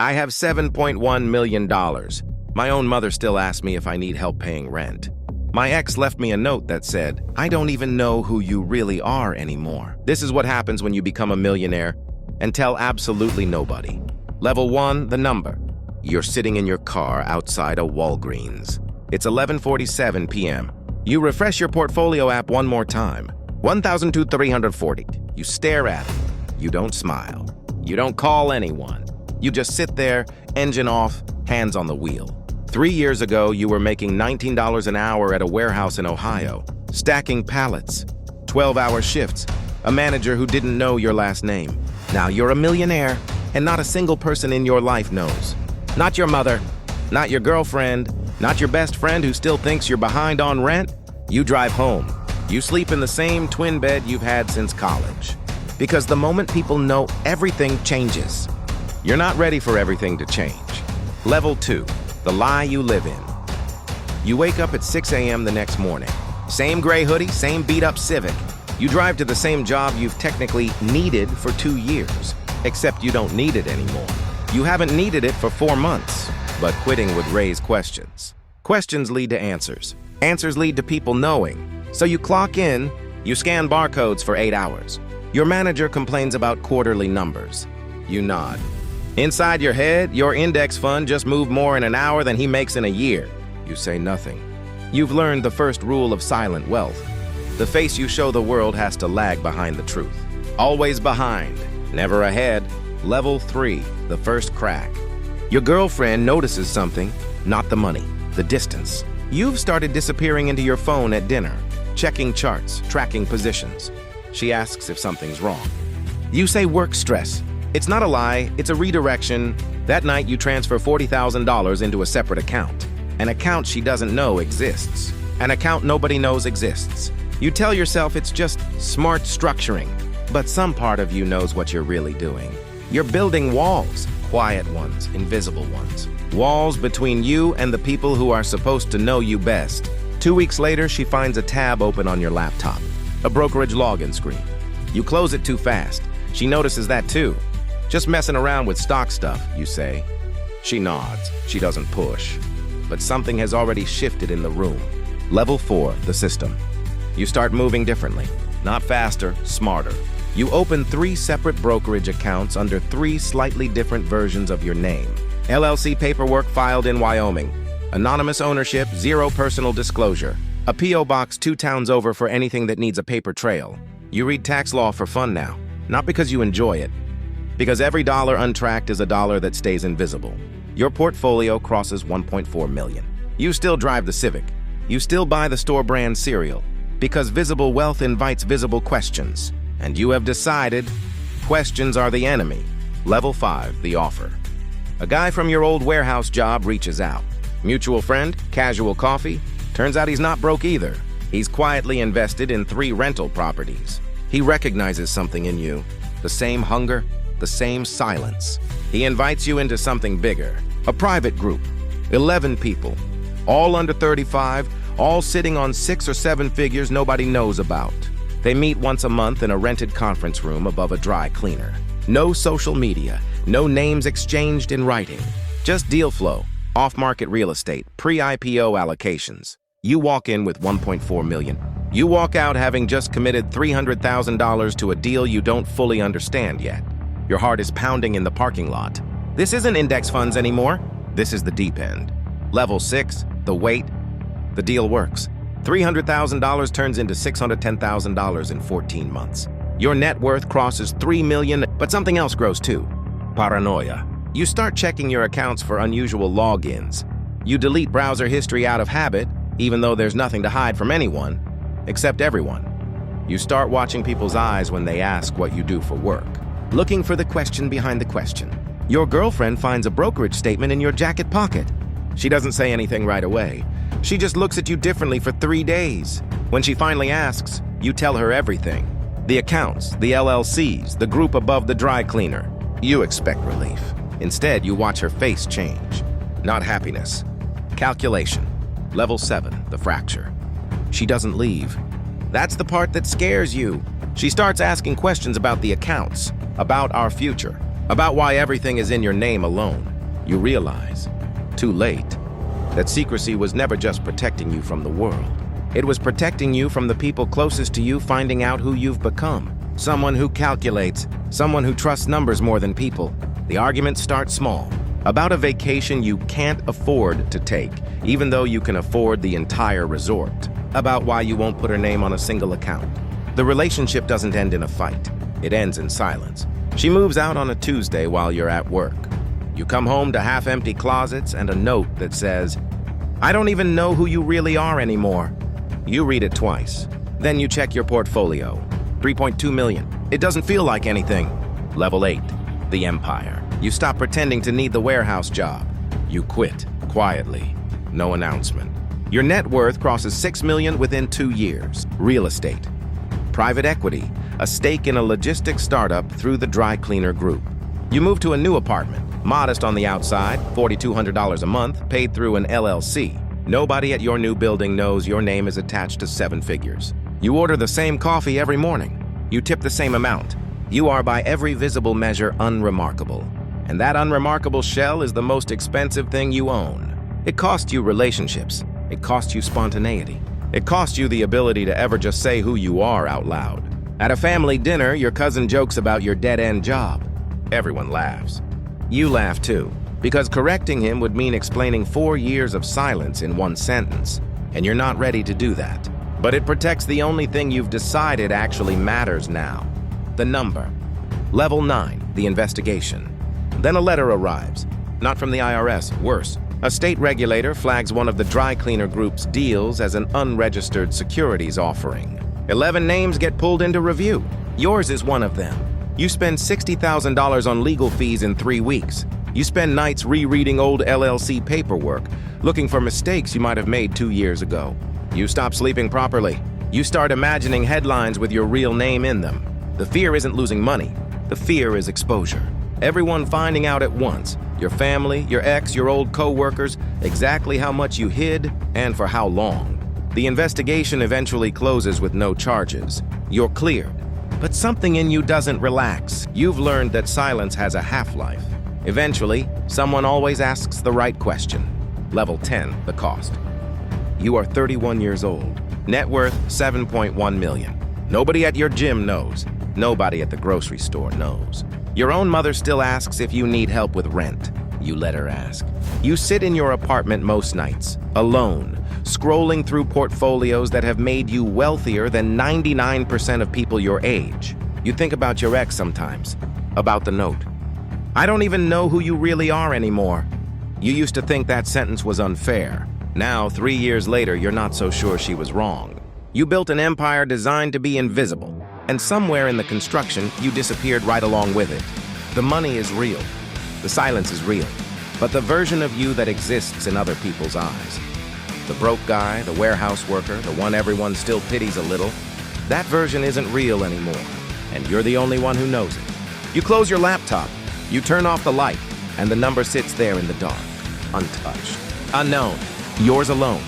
I have $7.1 million. My own mother still asks me if I need help paying rent. My ex left me a note that said, I don't even know who you really are anymore. This is what happens when you become a millionaire and tell absolutely nobody. Level 1, the number. You're sitting in your car outside a Walgreens. It's 11:47 p.m. You refresh your portfolio app one more time. 1,340. You stare at it. You don't smile. You don't call anyone. You just sit there, engine off, hands on the wheel. 3 years ago, you were making $19 an hour at a warehouse in Ohio, stacking pallets, 12-hour shifts, a manager who didn't know your last name. Now you're a millionaire, and not a single person in your life knows. Not your mother, not your girlfriend, not your best friend who still thinks you're behind on rent. You drive home. You sleep in the same twin bed you've had since college. Because the moment people know, everything changes. You're not ready for everything to change. Level 2, the lie you live in. You wake up at 6 a.m. the next morning. Same gray hoodie, same beat-up Civic. You drive to the same job you've technically needed for 2 years, except you don't need it anymore. You haven't needed it for 4 months, but quitting would raise questions. Questions lead to answers. Answers lead to people knowing. So you clock in, you scan barcodes for 8 hours. Your manager complains about quarterly numbers. You nod. Inside your head, your index fund just moved more in an hour than he makes in a year. You say nothing. You've learned the first rule of silent wealth. The face you show the world has to lag behind the truth. Always behind, never ahead. Level 3, the first crack. Your girlfriend notices something, not the money, the distance. You've started disappearing into your phone at dinner, checking charts, tracking positions. She asks if something's wrong. You say work stress. It's not a lie, it's a redirection. That night you transfer $40,000 into a separate account. An account she doesn't know exists. An account nobody knows exists. You tell yourself it's just smart structuring, but some part of you knows what you're really doing. You're building walls, quiet ones, invisible ones. Walls between you and the people who are supposed to know you best. 2 weeks later, she finds a tab open on your laptop, a brokerage login screen. You close it too fast. She notices that too. Just messing around with stock stuff, you say. She nods. She doesn't push. But something has already shifted in the room. Level 4, the system. You start moving differently. Not faster, smarter. You open 3 separate brokerage accounts under 3 slightly different versions of your name. LLC paperwork filed in Wyoming. Anonymous ownership, 0 personal disclosure. A P.O. box 2 towns over for anything that needs a paper trail. You read tax law for fun now. Not because you enjoy it. Because every dollar untracked is a dollar that stays invisible. Your portfolio crosses 1.4 million. You still drive the Civic. You still buy the store brand cereal. Because visible wealth invites visible questions. And you have decided questions are the enemy. Level 5, the offer. A guy from your old warehouse job reaches out. Mutual friend, casual coffee. Turns out he's not broke either. He's quietly invested in 3 rental properties. He recognizes something in you. The same hunger, the same silence. He invites you into something bigger. A private group. 11 people. All under 35, all sitting on 6 or 7 figures nobody knows about. They meet once a month in a rented conference room above a dry cleaner. No social media, no names exchanged in writing. Just deal flow, off-market real estate, pre-IPO allocations. You walk in with 1.4 million. You walk out having just committed $300,000 to a deal you don't fully understand yet. Your heart is pounding in the parking lot. This isn't index funds anymore. This is the deep end. Level 6, the wait. The deal works. $300,000 turns into $610,000 in 14 months. Your net worth crosses $3 million, but something else grows too. Paranoia. You start checking your accounts for unusual logins. You delete browser history out of habit, even though there's nothing to hide from anyone, except everyone. You start watching people's eyes when they ask what you do for work, looking for the question behind the question. Your girlfriend finds a brokerage statement in your jacket pocket. She doesn't say anything right away. She just looks at you differently for 3 days. When she finally asks, you tell her everything. The accounts, the LLCs, the group above the dry cleaner. You expect relief. Instead, you watch her face change. Not happiness. Calculation. Level 7, the fracture. She doesn't leave. That's the part that scares you. She starts asking questions about the accounts, about our future, about why everything is in your name alone. You realize, too late, that secrecy was never just protecting you from the world. It was protecting you from the people closest to you finding out who you've become. Someone who calculates, someone who trusts numbers more than people. The arguments start small, about a vacation you can't afford to take, even though you can afford the entire resort. About why you won't put her name on a single account. The relationship doesn't end in a fight. It ends in silence. She moves out on a Tuesday while you're at work. You come home to half-empty closets and a note that says, "I don't even know who you really are anymore." You read it twice. Then you check your portfolio. 3.2 million. It doesn't feel like anything. Level 8. The Empire. You stop pretending to need the warehouse job. You quit, quietly. No announcement. Your net worth crosses 6 million within 2 years. Real estate. Private equity. A stake in a logistics startup through the dry cleaner group. You move to a new apartment. Modest on the outside, $4,200 a month, paid through an LLC. Nobody at your new building knows your name is attached to 7 figures. You order the same coffee every morning. You tip the same amount. You are by every visible measure unremarkable. And that unremarkable shell is the most expensive thing you own. It costs you relationships. It costs you spontaneity. It costs you the ability to ever just say who you are out loud. At a family dinner, your cousin jokes about your dead-end job. Everyone laughs. You laugh too, because correcting him would mean explaining 4 years of silence in one sentence, and you're not ready to do that. But it protects the only thing you've decided actually matters now. The number. Level 9, the investigation. Then a letter arrives. Not from the IRS, worse. A state regulator flags one of the dry cleaner group's deals as an unregistered securities offering. 11 names get pulled into review. Yours is one of them. You spend $60,000 on legal fees in 3 weeks. You spend nights rereading old LLC paperwork, looking for mistakes you might have made 2 years ago. You stop sleeping properly. You start imagining headlines with your real name in them. The fear isn't losing money. The fear is exposure. Everyone finding out at once, your family, your ex, your old co-workers, exactly how much you hid and for how long. The investigation eventually closes with no charges. You're cleared. But something in you doesn't relax. You've learned that silence has a half-life. Eventually, someone always asks the right question. Level 10, the cost. You are 31 years old. Net worth 7.1 million. Nobody at your gym knows. Nobody at the grocery store knows. Your own mother still asks if you need help with rent. You let her ask. You sit in your apartment most nights, alone, scrolling through portfolios that have made you wealthier than 99% of people your age. You think about your ex sometimes, about the note. I don't even know who you really are anymore. You used to think that sentence was unfair. Now, 3 years later, you're not so sure she was wrong. You built an empire designed to be invisible, and somewhere in the construction, you disappeared right along with it. The money is real. The silence is real. But the version of you that exists in other people's eyes, the broke guy, the warehouse worker, the one everyone still pities a little, that version isn't real anymore, and you're the only one who knows it. You close your laptop, you turn off the light, and the number sits there in the dark, untouched, unknown, yours alone.